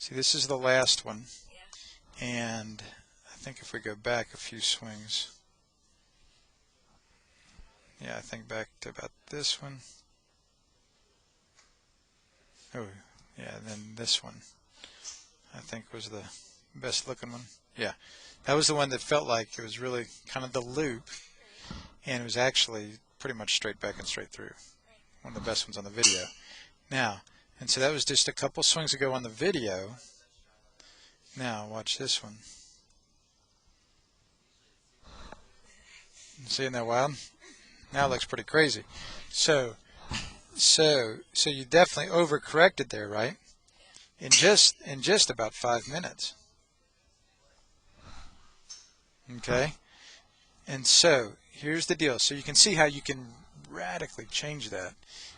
See, this is the last one, and I think if we go back a few swings, yeah, I think back to about this one. Oh, yeah, and then this one, I think was the best looking one. Yeah, that was the one that felt like it was really kind of the loop, and it was actually pretty much straight back and straight through. One of the best ones on the video. Now, and so that was just a couple swings ago on the video. Now, watch this one. See that wild? Now it looks pretty crazy. So you definitely overcorrected there, right? In just about 5 minutes. Okay? And so here's the deal. So you can see how you can radically change that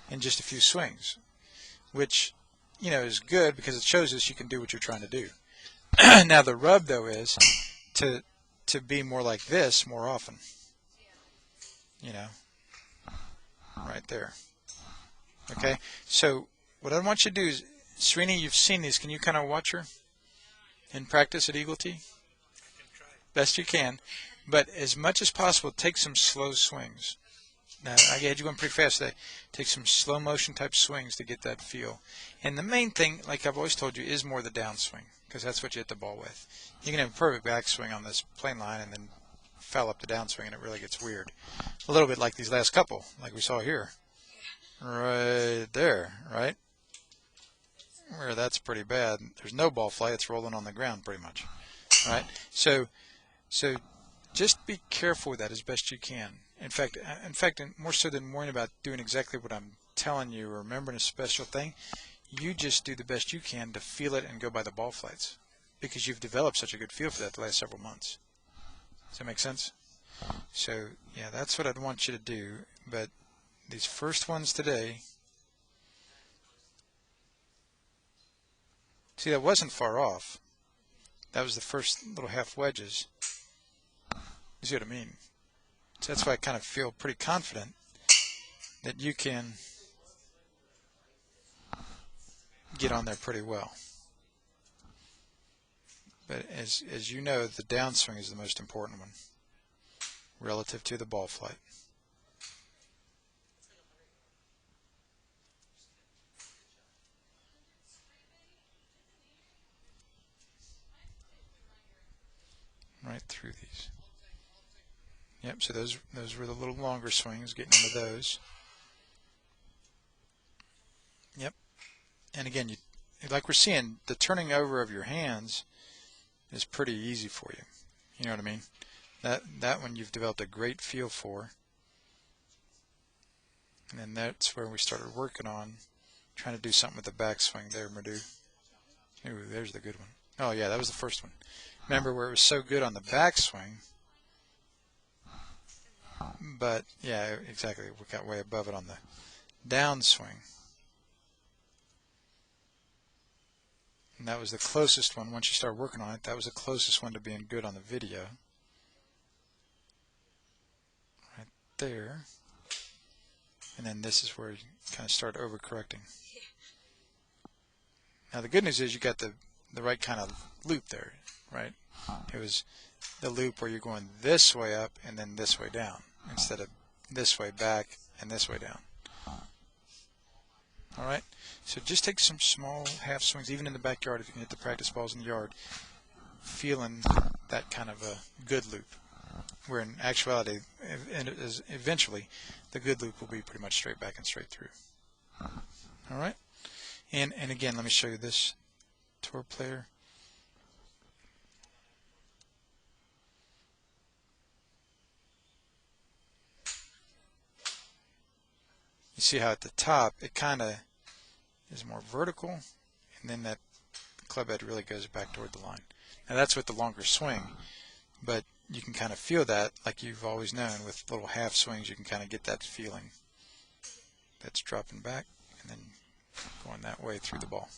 in just a few swings, which, you know, is good because it shows us you can do what you're trying to do. Now the rub though is to be more like this more often. You know, right there. Okay, so what I want you to do is, Srini, you've seen these. Can you kind of watch her in practice at Eagle Tee? Best you can. But as much as possible, take some slow swings. Now, I had you going pretty fast today. Take some slow motion type swings to get that feel. And the main thing, like I've always told you, is more the downswing, because that's what you hit the ball with. You can have a perfect backswing on this plane line and then foul up the downswing, and it really gets weird. A little bit like these last couple, like we saw here. Right there, right? Where that's pretty bad. There's no ball flight. It's rolling on the ground pretty much. Right? So just be careful with that as best you can. In fact, more so than worrying about doing exactly what I'm telling you or remembering a special thing, you just do the best you can to feel it and go by the ball flights, because you've developed such a good feel for that the last several months. Does that make sense? So, yeah, that's what I'd want you to do. But these first ones today, see, that wasn't far off. That was the first little half wedges. You see what I mean? So that's why I kind of feel pretty confident that you can get on there pretty well. But as you know, the downswing is the most important one relative to the ball flight. Right through these. Yep, so those were the little longer swings, getting into those. Yep. And again, like we're seeing, the turning over of your hands is pretty easy for you. You know what I mean? That one you've developed a great feel for. And then that's where we started working on trying to do something with the backswing there, Madhu. Ooh, there's the good one. Oh, yeah, that was the first one. Remember where it was so good on the backswing? But, yeah, exactly. We got way above it on the downswing. And that was the closest one. Once you start working on it, that was the closest one to being good on the video. Right there. And then this is where you kind of start overcorrecting. Now the good news is you got the right kind of loop there, right? It was the loop where you're going this way up and then this way down, instead of this way back and this way down. All right? So just take some small half swings, even in the backyard if you can hit the practice balls in the yard, feeling that kind of a good loop, where in actuality, eventually, the good loop will be pretty much straight back and straight through. All right? And again, let me show you this tour player. You see how at the top it kind of is more vertical, and then that club head really goes back toward the line. Now that's with the longer swing, but you can kind of feel that, like you've always known, with little half swings you can kind of get that feeling that's dropping back and then going that way through the ball.